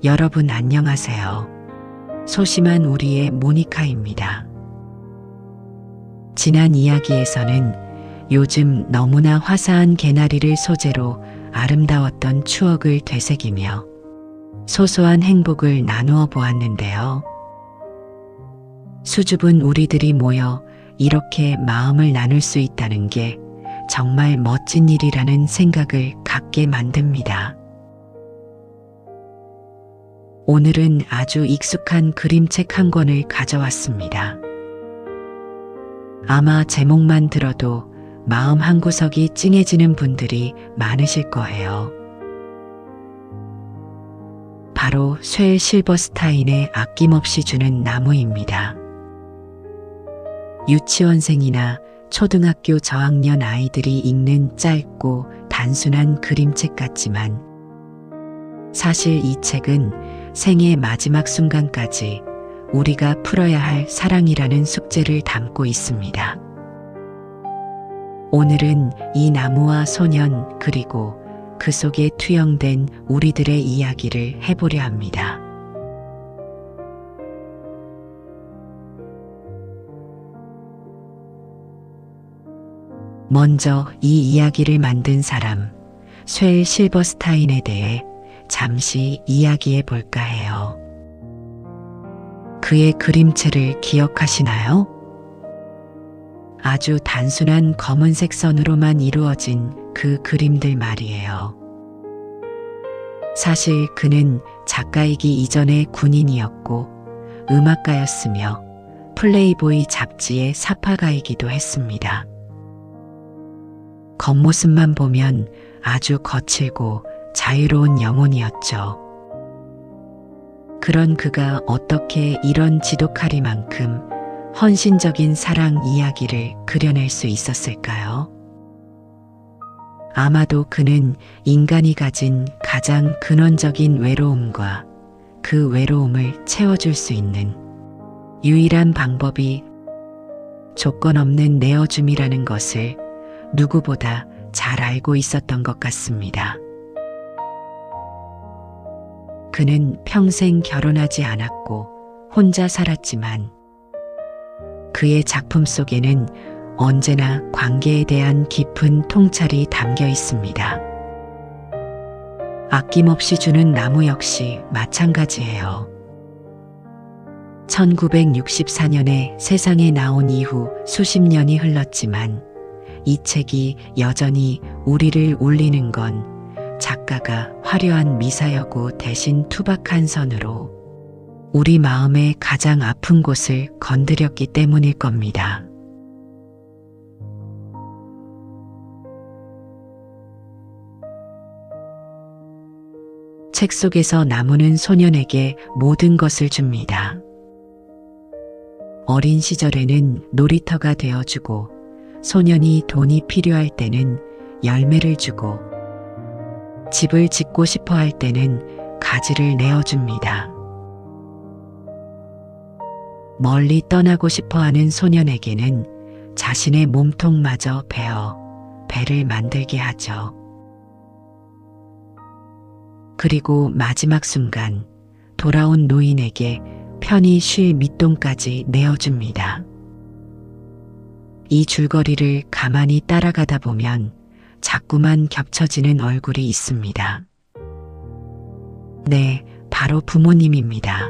여러분 안녕하세요. 소심한 우리의 모니카입니다. 지난 이야기에서는 요즘 너무나 화사한 개나리를 소재로 아름다웠던 추억을 되새기며 소소한 행복을 나누어 보았는데요. 수줍은 우리들이 모여 이렇게 마음을 나눌 수 있다는 게 정말 멋진 일이라는 생각을 갖게 만듭니다. 오늘은 아주 익숙한 그림책 한 권을 가져왔습니다. 아마 제목만 들어도 마음 한구석이 찡해지는 분들이 많으실 거예요. 바로 쉘 실버스타인의 아낌없이 주는 나무입니다. 유치원생이나 초등학교 저학년 아이들이 읽는 짧고 단순한 그림책 같지만 사실 이 책은 생의 마지막 순간까지 우리가 풀어야 할 사랑이라는 숙제를 담고 있습니다. 오늘은 이 나무와 소년 그리고 그 속에 투영된 우리들의 이야기를 해보려 합니다. 먼저 이 이야기를 만든 사람, 쉘 실버스타인에 대해 잠시 이야기해 볼까 해요. 그의 그림체를 기억하시나요? 아주 단순한 검은색 선으로만 이루어진 그 그림들 말이에요. 사실 그는 작가이기 이전에 군인이었고 음악가였으며 플레이보이 잡지의 사파가이기도 했습니다. 겉모습만 보면 아주 거칠고 자유로운 영혼이었죠. 그런 그가 어떻게 이런 지독하리만큼 헌신적인 사랑 이야기를 그려낼 수 있었을까요? 아마도 그는 인간이 가진 가장 근원적인 외로움과 그 외로움을 채워줄 수 있는 유일한 방법이 조건 없는 내어줌이라는 것을 누구보다 잘 알고 있었던 것 같습니다. 그는 평생 결혼하지 않았고 혼자 살았지만 그의 작품 속에는 언제나 관계에 대한 깊은 통찰이 담겨 있습니다. 아낌없이 주는 나무 역시 마찬가지예요. 1964년에 세상에 나온 이후 수십 년이 흘렀지만 이 책이 여전히 우리를 울리는 건 작가가 화려한 미사여구 대신 투박한 선으로 우리 마음의 가장 아픈 곳을 건드렸기 때문일 겁니다. 책 속에서 나무는 소년에게 모든 것을 줍니다. 어린 시절에는 놀이터가 되어주고 소년이 돈이 필요할 때는 열매를 주고 집을 짓고 싶어 할 때는 가지를 내어줍니다. 멀리 떠나고 싶어 하는 소년에게는 자신의 몸통마저 베어 배를 만들게 하죠. 그리고 마지막 순간 돌아온 노인에게 편히 쉴 밑돈까지 내어줍니다. 이 줄거리를 가만히 따라가다 보면 자꾸만 겹쳐지는 얼굴이 있습니다. 네, 바로 부모님입니다.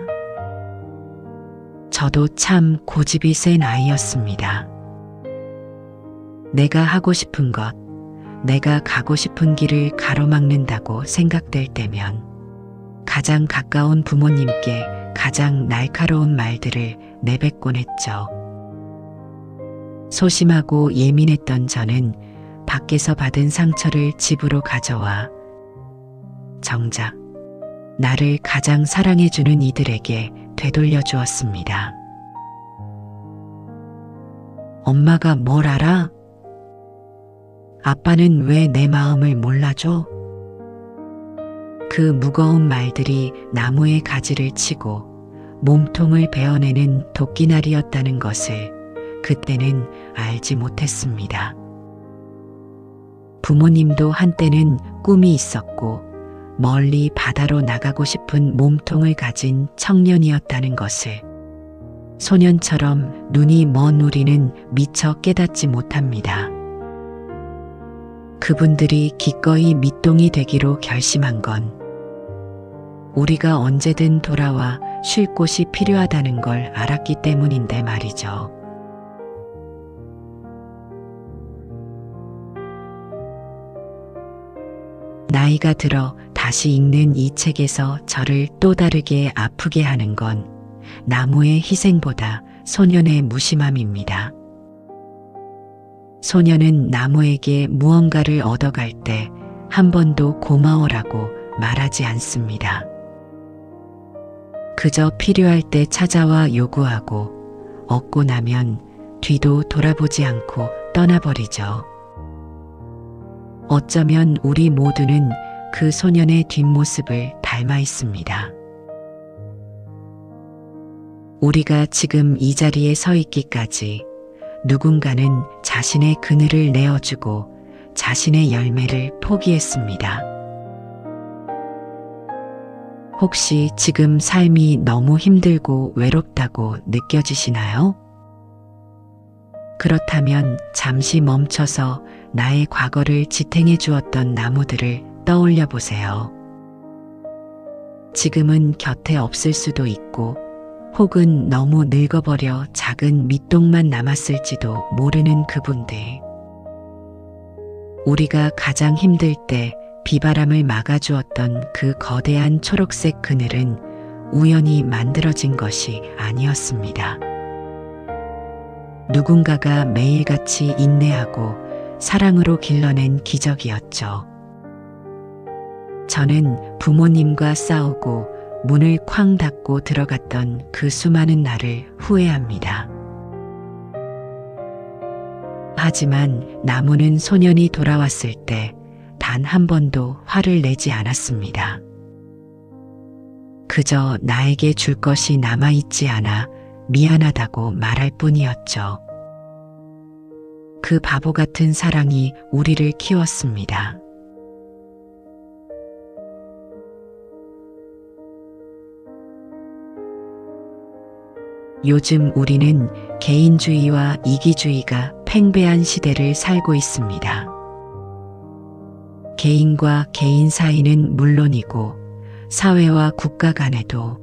저도 참 고집이 센 아이였습니다. 내가 하고 싶은 것, 내가 가고 싶은 길을 가로막는다고 생각될 때면 가장 가까운 부모님께 가장 날카로운 말들을 내뱉곤 했죠. 소심하고 예민했던 저는 밖에서 받은 상처를 집으로 가져와 정작 나를 가장 사랑해주는 이들에게 되돌려 주었습니다. 엄마가 뭘 알아? 아빠는 왜 내 마음을 몰라줘? 그 무거운 말들이 나무의 가지를 치고 몸통을 베어내는 도끼날이었다는 것을 그때는 알지 못했습니다. 부모님도 한때는 꿈이 있었고 멀리 바다로 나가고 싶은 몸통을 가진 청년이었다는 것을 소년처럼 눈이 먼 우리는 미처 깨닫지 못합니다. 그분들이 기꺼이 밑동이 되기로 결심한 건 우리가 언제든 돌아와 쉴 곳이 필요하다는 걸 알았기 때문인데 말이죠. 나이가 들어 다시 읽는 이 책에서 저를 또 다르게 아프게 하는 건 나무의 희생보다 소년의 무심함입니다. 소년은 나무에게 무언가를 얻어갈 때 한 번도 고마워라고 말하지 않습니다. 그저 필요할 때 찾아와 요구하고 얻고 나면 뒤도 돌아보지 않고 떠나버리죠. 어쩌면 우리 모두는 그 소년의 뒷모습을 닮아 있습니다. 우리가 지금 이 자리에 서 있기까지 누군가는 자신의 그늘을 내어주고 자신의 열매를 포기했습니다. 혹시 지금 삶이 너무 힘들고 외롭다고 느껴지시나요? 그렇다면 잠시 멈춰서 나의 과거를 지탱해 주었던 나무들을 떠올려 보세요. 지금은 곁에 없을 수도 있고 혹은 너무 늙어버려 작은 밑동만 남았을지도 모르는 그분들. 우리가 가장 힘들 때 비바람을 막아주었던 그 거대한 초록색 그늘은 우연히 만들어진 것이 아니었습니다. 누군가가 매일같이 인내하고 사랑으로 길러낸 기적이었죠. 저는 부모님과 싸우고 문을 쾅 닫고 들어갔던 그 수많은 날을 후회합니다. 하지만 나무는 소년이 돌아왔을 때 단 한 번도 화를 내지 않았습니다. 그저 나에게 줄 것이 남아있지 않아 미안하다고 말할 뿐이었죠. 그 바보 같은 사랑이 우리를 키웠습니다. 요즘 우리는 개인주의와 이기주의가 팽배한 시대를 살고 있습니다. 개인과 개인 사이는 물론이고 사회와 국가 간에도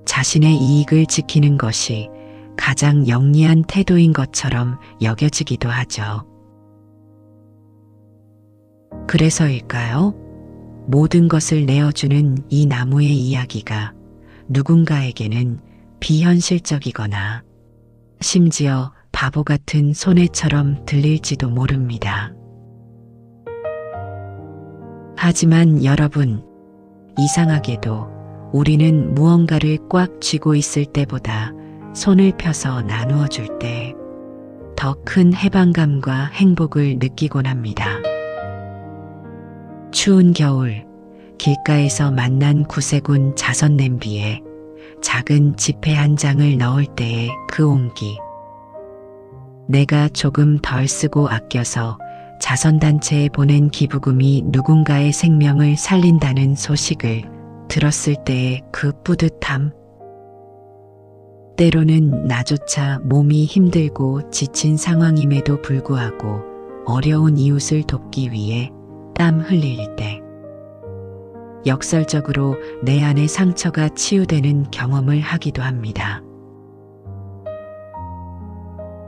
자신의 이익을 지키는 것이 가장 영리한 태도인 것처럼 여겨지기도 하죠. 그래서일까요? 모든 것을 내어주는 이 나무의 이야기가 누군가에게는 비현실적이거나 심지어 바보 같은 손해처럼 들릴지도 모릅니다. 하지만 여러분, 이상하게도 우리는 무언가를 꽉 쥐고 있을 때보다 손을 펴서 나누어 줄 때 더 큰 해방감과 행복을 느끼곤 합니다. 추운 겨울, 길가에서 만난 구세군 자선 냄비에 작은 지폐 한 장을 넣을 때의 그 온기. 내가 조금 덜 쓰고 아껴서 자선단체에 보낸 기부금이 누군가의 생명을 살린다는 소식을 들었을 때의 그 뿌듯함. 때로는 나조차 몸이 힘들고 지친 상황임에도 불구하고 어려운 이웃을 돕기 위해 땀 흘릴 때. 역설적으로 내 안의 상처가 치유되는 경험을 하기도 합니다.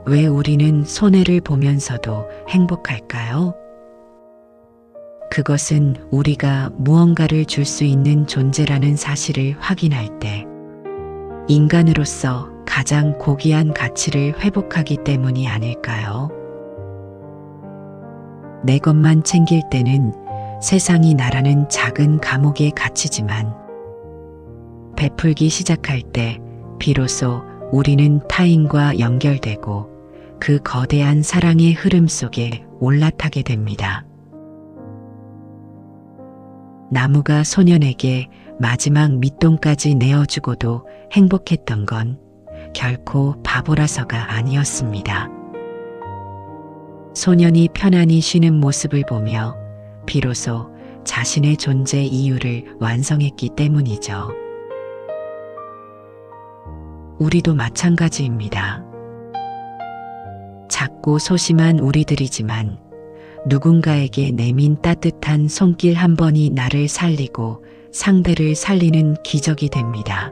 왜 우리는 손해를 보면서도 행복할까요? 그것은 우리가 무언가를 줄 수 있는 존재라는 사실을 확인할 때 인간으로서 가장 고귀한 가치를 회복하기 때문이 아닐까요? 내 것만 챙길 때는 세상이 나라는 작은 감옥에 갇히지만 베풀기 시작할 때 비로소 우리는 타인과 연결되고 그 거대한 사랑의 흐름 속에 올라타게 됩니다. 나무가 소년에게 마지막 밑동까지 내어주고도 행복했던 건 결코 바보라서가 아니었습니다. 소년이 편안히 쉬는 모습을 보며 비로소 자신의 존재 이유를 완성했기 때문이죠. 우리도 마찬가지입니다. 작고 소심한 우리들이지만 누군가에게 내민 따뜻한 손길 한 번이 나를 살리고 상대를 살리는 기적이 됩니다.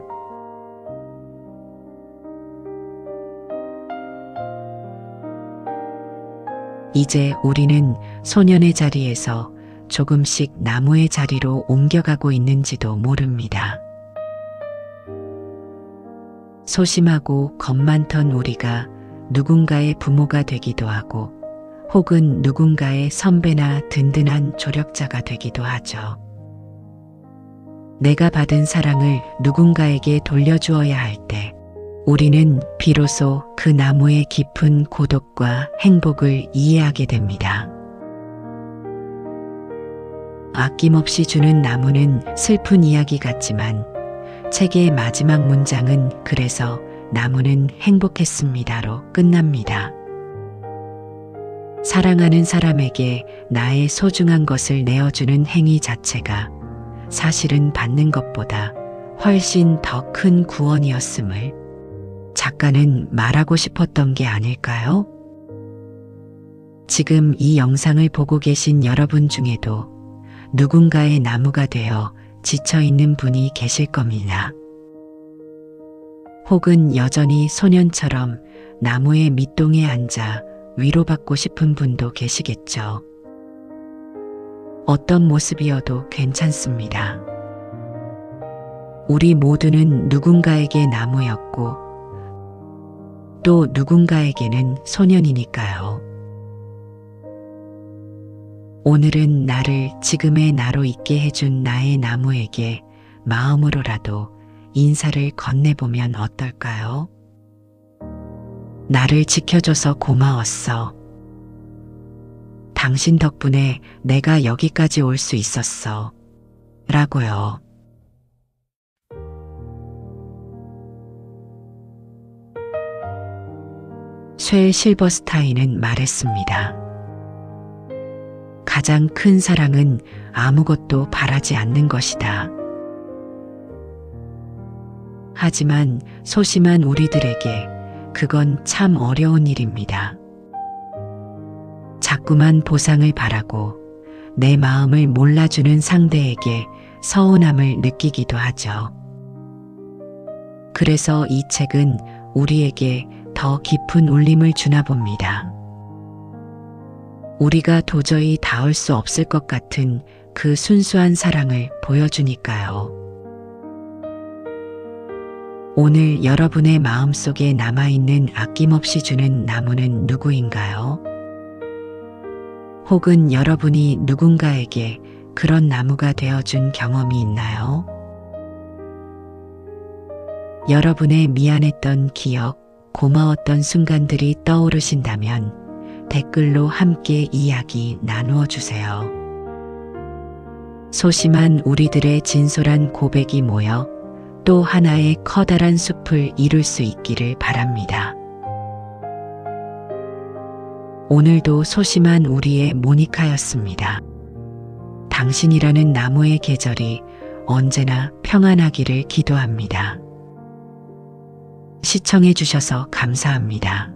이제 우리는 소년의 자리에서 조금씩 나무의 자리로 옮겨가고 있는지도 모릅니다. 소심하고 겁 많던 우리가 누군가의 부모가 되기도 하고 혹은 누군가의 선배나 든든한 조력자가 되기도 하죠. 내가 받은 사랑을 누군가에게 돌려주어야 할 때 우리는 비로소 그 나무의 깊은 고독과 행복을 이해하게 됩니다. 아낌없이 주는 나무는 슬픈 이야기 같지만 책의 마지막 문장은 그래서 나무는 행복했습니다로 끝납니다. 사랑하는 사람에게 나의 소중한 것을 내어주는 행위 자체가 사실은 받는 것보다 훨씬 더 큰 구원이었음을 작가는 말하고 싶었던 게 아닐까요? 지금 이 영상을 보고 계신 여러분 중에도 누군가의 나무가 되어 지쳐있는 분이 계실 겁니다. 혹은 여전히 소년처럼 나무의 밑동에 앉아 위로받고 싶은 분도 계시겠죠. 어떤 모습이어도 괜찮습니다. 우리 모두는 누군가에게 나무였고 또 누군가에게는 소년이니까요. 오늘은 나를 지금의 나로 있게 해준 나의 나무에게 마음으로라도 인사를 건네보면 어떨까요? 나를 지켜줘서 고마웠어. 당신 덕분에 내가 여기까지 올 수 있었어. 라고요. 쉘 실버스타인은 말했습니다. 가장 큰 사랑은 아무것도 바라지 않는 것이다. 하지만 소심한 우리들에게 그건 참 어려운 일입니다. 자꾸만 보상을 바라고 내 마음을 몰라주는 상대에게 서운함을 느끼기도 하죠. 그래서 이 책은 우리에게 더 깊은 울림을 주나 봅니다. 우리가 도저히 닿을 수 없을 것 같은 그 순수한 사랑을 보여주니까요. 오늘 여러분의 마음속에 남아있는 아낌없이 주는 나무는 누구인가요? 혹은 여러분이 누군가에게 그런 나무가 되어준 경험이 있나요? 여러분의 미안했던 기억, 고마웠던 순간들이 떠오르신다면 댓글로 함께 이야기 나누어 주세요. 소심한 우리들의 진솔한 고백이 모여 또 하나의 커다란 숲을 이룰 수 있기를 바랍니다. 오늘도 소심한 우리의 모니카였습니다. 당신이라는 나무의 계절이 언제나 평안하기를 기도합니다. 시청해 주셔서 감사합니다.